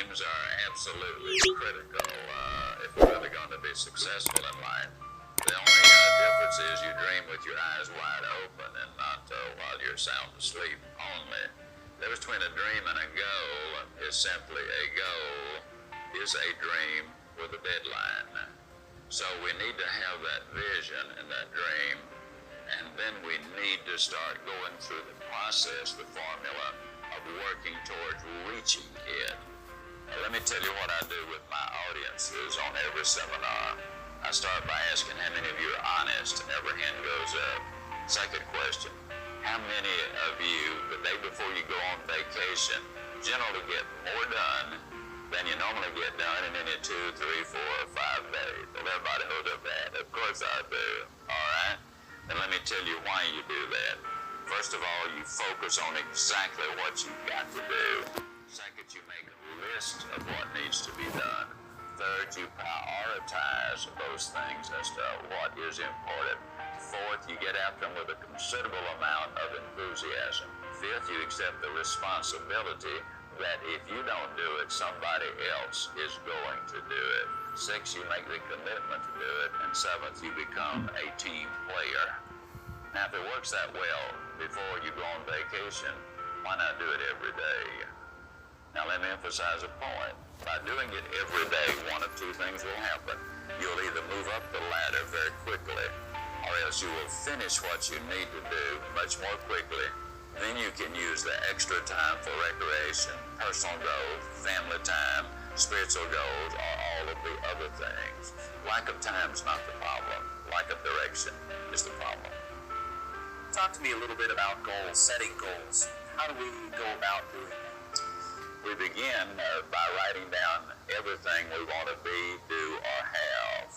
dreams are absolutely critical if you're really going to be successful in life. The only difference is you dream with your eyes wide open and not while you're sound asleep only. The difference between a dream and a goal is simply a goal is a dream with a deadline. So we need to have that vision and that dream, and then we need to start going through the process, the formula of working towards reaching it. Now, let me tell you what I do with my audiences on every seminar. I start by asking how many of you are honest, and every hand goes up. Second question, how many of you, the day before you go on vacation, generally get more done than you normally get done in any 2, 3, 4, or 5 days? Well, everybody hold up that. Of course I do. All right? Then let me tell you why you do that. First of all, you focus on exactly what you've got to do. Second, you make a list of what needs to be done. Third, you prioritize those things as to what is important. Fourth, you get after them with a considerable amount of enthusiasm. Fifth, you accept the responsibility that if you don't do it, somebody else is going to do it. Sixth, you make the commitment to do it. And seventh, you become a team player. Now, if it works that well before you go on vacation, why not do it every day? Now, let me emphasize a point. By doing it every day, one of two things will happen. You'll either move up the ladder very quickly, or else you will finish what you need to do much more quickly. Then you can use the extra time for recreation, personal growth, family time, spiritual goals, or all of the other things. Lack of time is not the problem. Lack of direction is the problem. Talk to me a little bit about goals, setting goals. How do we go about doing that? We begin by writing down everything we want to be, do, or have.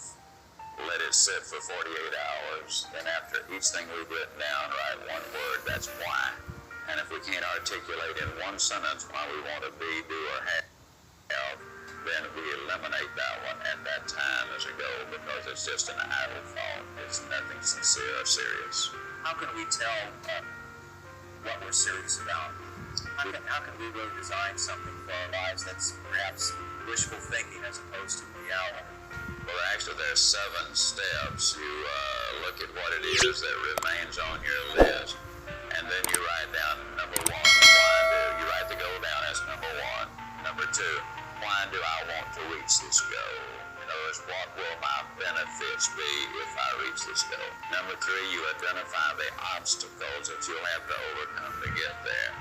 Let it sit for 48 hours. Then after each thing we've written down, write one word. That's why. And if we can't articulate in one sentence why we want to be, do, or have, then we eliminate that one at that time as a goal, because it's just an idle thought. It's nothing sincere or serious. How can we tell what we're serious about? How can we really design something for our lives that's perhaps wishful thinking as opposed to reality? Well, actually, there's 7 steps. You look at what it is that remains on your list, and then you write down number 1, why do. You write the goal down as number 1. Number 2, why do I want to reach this goal? In other words, what will my benefits be if I reach this goal? Number 3, you identify the obstacles that you'll have to overcome to get there.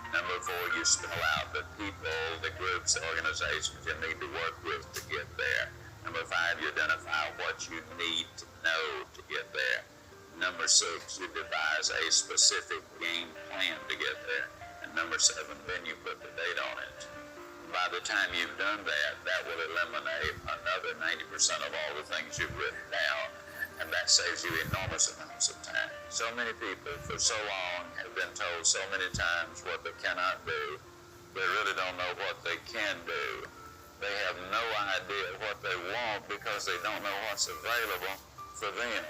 Number 4, you spell out the people, the groups, the organizations you need to work with to get there. Number 5, you identify what you need to know to get there. Number 6, you devise a specific game plan to get there. And number 7, then you put the date on it. By the time you've done that, that will eliminate another 90% of all the things you've written down, and that saves you enormous amounts of time. So many people for so long have been told so many times what they cannot do, they really don't know what they can do. They have no idea what they want because they don't know what's available for them.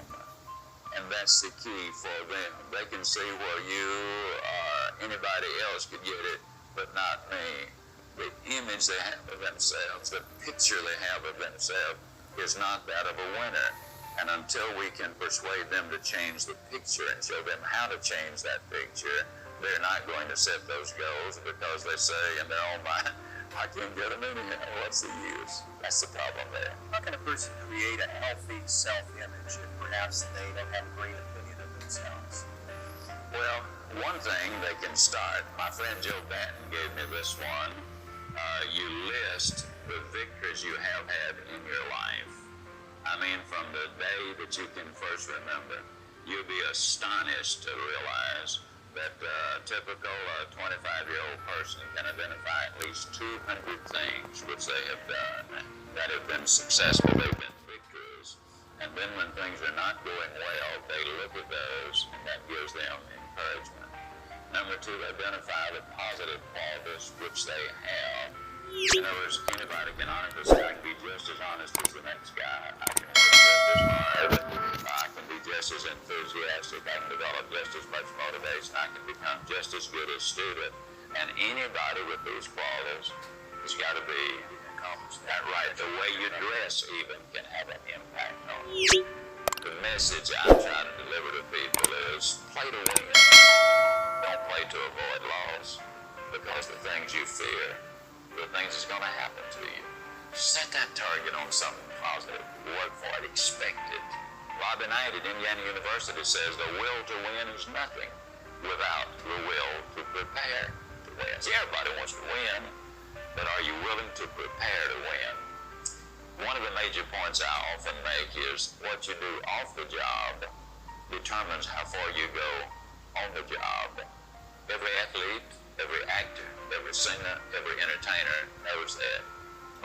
And that's the key for them. They can see where you or anybody else could get it, but not me. The image they have of themselves, the picture they have of themselves is not that of a winner. And until we can persuade them to change the picture and show them how to change that picture, they're not going to set those goals, because they say in their own mind, I can't get them anyhow. What's the use? That's the problem there. How can a person create a healthy self-image if perhaps they don't have a great opinion of themselves? Well, one thing they can start, my friend Joe Banton gave me this one. You list the victories you have had in your life. I mean, from the day that you can first remember, you'll be astonished to realize that a typical 25-year-old person can identify at least 200 things which they have done that have been successful, they've been victories. And then when things are not going well, they look at those, and that gives them encouragement. Number 2, identify the positive qualities which they have. In other words, anybody can honestly say, I can be just as honest as the next guy. I can work just as hard. I can be just as enthusiastic. I can develop just as much motivation. I can become just as good a student. And anybody with these qualities It's got to be accomplished that right. The way you dress even can have an impact on you. The message I'm trying to deliver to people is play to win. Don't play to avoid loss, because the things you fear, the things that's going to happen to you. Set that target on something positive. Work for it. Expect it. Robin Knight at Indiana University says the will to win is nothing without the will to prepare to win. See, everybody wants to win, but are you willing to prepare to win? One of the major points I often make is what you do off the job determines how far you go on the job. Every athlete, every actor, every singer, every entertainer knows that.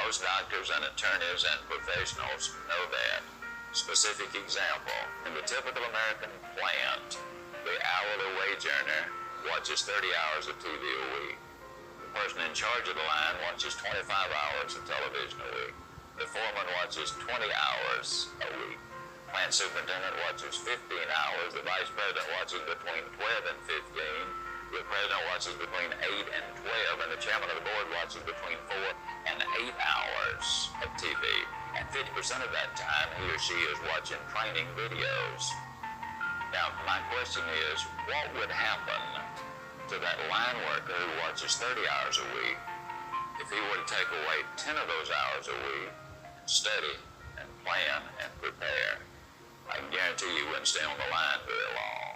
Most doctors and attorneys and professionals know that. Specific example, in the typical American plant, the hourly wage earner watches 30 hours of TV a week. The person in charge of the line watches 25 hours of television a week. The foreman watches 20 hours a week. Plant superintendent watches 15 hours. The vice president watches between 12 and 15. The president watches between 8 and 12. And the chairman of the board watches between 4 and 8 hours of TV. And 50% of that time, he or she is watching training videos. Now, my question is, what would happen to that line worker who watches 30 hours a week if he were to take away 10 of those hours a week and study and plan and prepare? I can guarantee you wouldn't stay on the line very long.